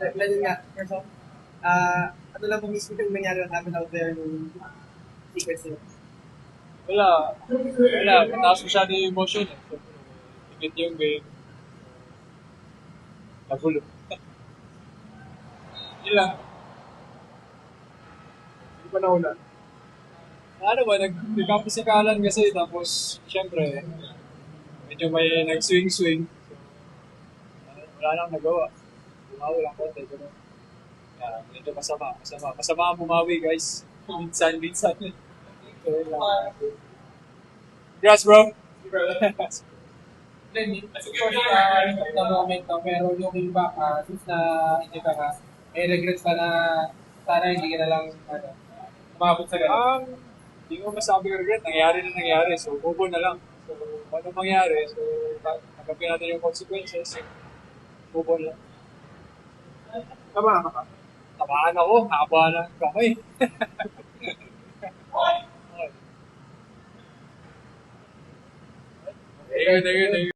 Ganun nga, Carson. Ano lang po mismo yung nangyari na happen out there yung secrets nila. Wala. Mataas masyado yung emotion. Tikit yung game. Nagulo. Yun lang. Hindi pa nauna. Ano ba, nagkapusikalan kasi tapos, syempre, medyo may nag-swing-swing. Wala nang nagawa. Bumawi lang konti. Pero, medyo masama ang bumawi, guys. Minsan. So, yun lang. Congrats, bro! Then, of course, the moment pero looking back, since na hindi ka nga, may regrets ka na sana hindi ka na lang umabot sa ganun. Hindi ko masabi regret. Nangyari. So, move on na lang. So, ano mangyari? So, tanggapin natin yung consequences. Move on lang. Tama ka pa. Tamaan ako. Haba ng kamay. Okay. Thank you.